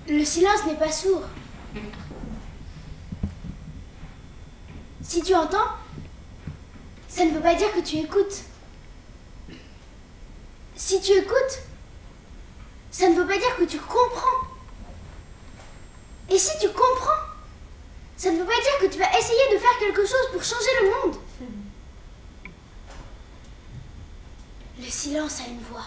Le silence n'est pas sourd. Si tu entends, ça ne veut pas dire que tu écoutes. Si tu écoutes, ça ne veut pas dire que tu comprends. Et si tu comprends, ça ne veut pas dire que tu vas essayer de faire quelque chose pour changer le monde. Le silence a une voix.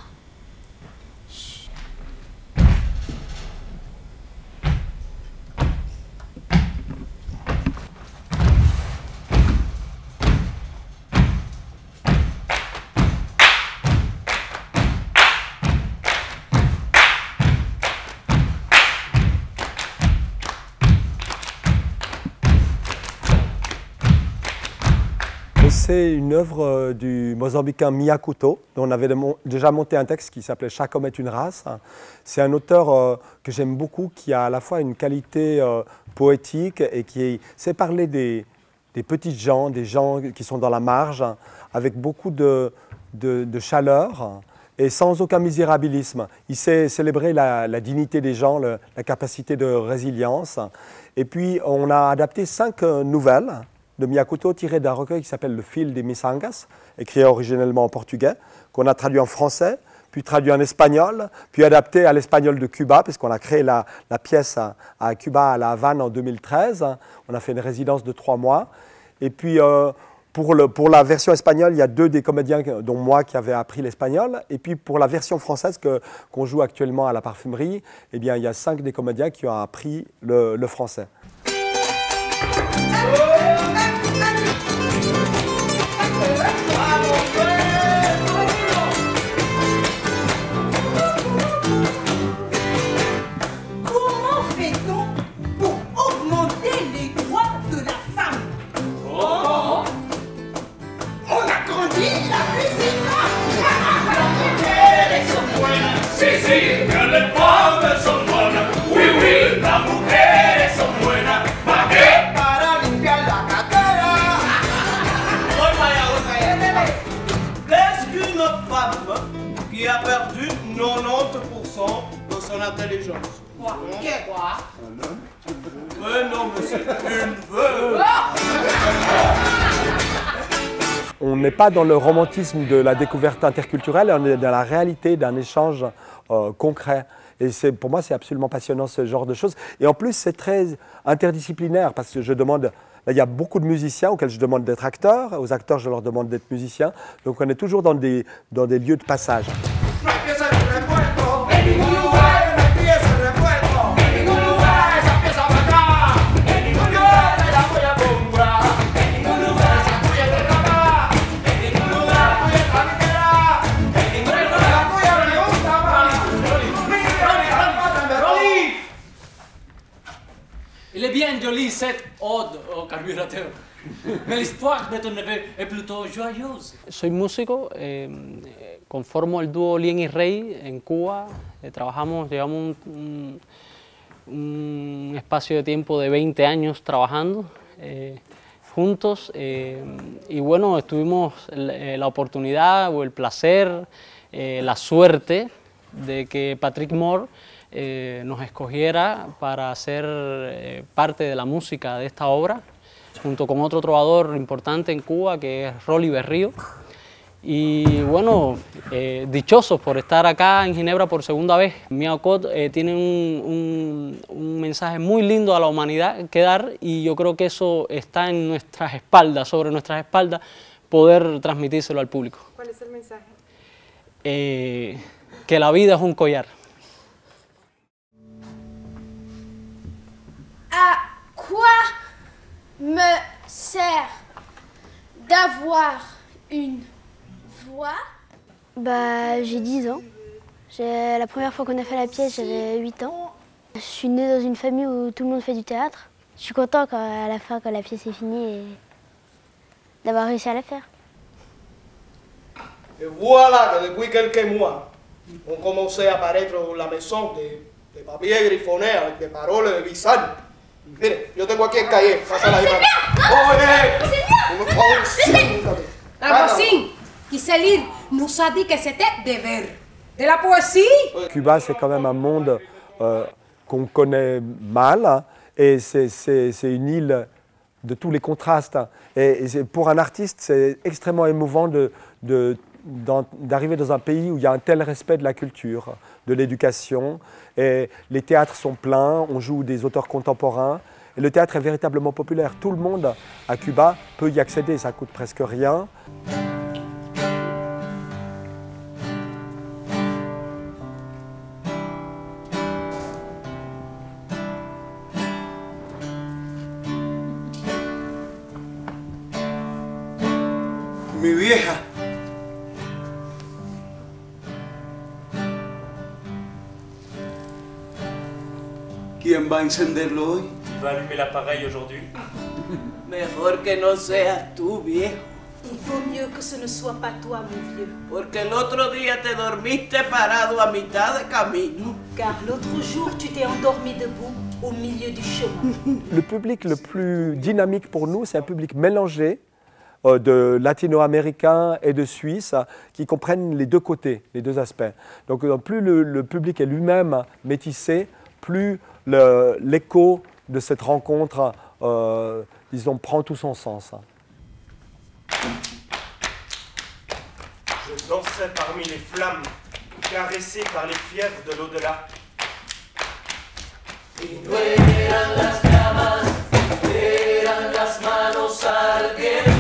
C'est une œuvre du Mozambicain Mia Couto, dont on avait déjà monté un texte qui s'appelait « Chaque homme est une race ». C'est un auteur que j'aime beaucoup, qui a à la fois une qualité poétique et qui sait parler des petits gens, des gens qui sont dans la marge, avec beaucoup de chaleur et sans aucun misérabilisme. Il sait célébrer la dignité des gens, la capacité de résilience. Et puis, on a adapté 5 nouvelles de Mia Couto, tiré d'un recueil qui s'appelle Le fil des Missangas, écrit originellement en portugais, qu'on a traduit en français, puis traduit en espagnol, puis adapté à l'espagnol de Cuba, puisqu'on a créé la pièce à Cuba, à La Havane, en 2013. On a fait une résidence de 3 mois. Et puis, pour la version espagnole, il y a 2 des comédiens, dont moi, qui avaient appris l'espagnol. Et puis, pour la version française qu'on joue actuellement à la Parfumerie, eh bien, il y a 5 des comédiens qui ont appris le français. Comment fait-on pour augmenter les droits de la femme? Oh. On agrandit la cuisine. Mujeres son buenas, sí, sí, que las femmes son buenas. Oui, oui, las mujeres son buenas. ¿Para qué? Para limpiar la cartera. Qu'est-ce qu'une femme qui a perdu 90% de son intelligence? Quoi? Mais non, monsieur, une veuve. On n'est pas dans le romantisme de la découverte interculturelle, on est dans la réalité d'un échange concret. Et pour moi, c'est absolument passionnant ce genre de choses. Et en plus, c'est très interdisciplinaire parce que je demande, là, il y a beaucoup de musiciens auxquels je demande d'être acteurs. Aux acteurs, je leur demande d'être musiciens. Donc, on est toujours dans des lieux de passage. Il est bien joli cette ode au carburateur, mais l'histoire de ton neveu est plutôt joyeuse. Soy músico, conformo el dúo Lien y Rey en Cuba. Llevamos un espacio de tiempo de 20 años trabajando juntos y bueno, tuvimos la oportunidad o el placer, la suerte de que Patrick Moore nos escogiera para ser parte de la música de esta obra, junto con otro trovador importante en Cuba que es Rolly Berrío. Y bueno, dichosos por estar acá en Ginebra por segunda vez. Mia Couto tiene un mensaje muy lindo a la humanidad que dar y yo creo que eso está en nuestras espaldas, sobre nuestras espaldas, poder transmitírselo al público. ¿Cuál es el mensaje? Que la vida es un collar. À quoi me sert d'avoir une voix? Bah, j'ai 10 ans. La première fois qu'on a fait la pièce, j'avais 8 ans. Je suis née dans une famille où tout le monde fait du théâtre. Je suis content à la fin, quand la pièce est finie, d'avoir réussi à la faire. Et voilà que depuis quelques mois, on commençait à apparaître dans la maison de papier griffonné avec des paroles de bizarres. Mire, yo tengo aquí el cahier, pásala ahí. La voisine qui sait lire nous a dit que c'était des vers. De la poésie. Cuba, c'est quand même un monde qu'on connaît mal, hein, et c'est une île de tous les contrastes. Hein. Et pour un artiste, c'est extrêmement émouvant d'arriver dans un pays où il y a un tel respect de la culture, de l'éducation. Et les théâtres sont pleins, on joue des auteurs contemporains. Et le théâtre est véritablement populaire. Tout le monde à Cuba peut y accéder, ça coûte presque rien. Mi vieja. ¿Quién va a encenderlo hoy? Tu vas allumer l'appareil aujourd'hui? Mejor que no seas tú, viejo. Il vaut mieux que ce ne soit pas toi, mon vieux. Porque el otro día te dormiste parado a mitad de camino. Car l'autre jour, tu t'es endormi debout au milieu du chemin. Le public le plus dynamique pour nous, c'est un public mélangé de latino-américains et de Suisses qui comprennent les deux côtés, les deux aspects. Donc plus le public est lui-même métissé, plus l'écho de cette rencontre, disons, prend tout son sens. Je dansais parmi les flammes, caressé par les fièvres de l'au-delà. Y no eran las llamas, eran las manos al viento.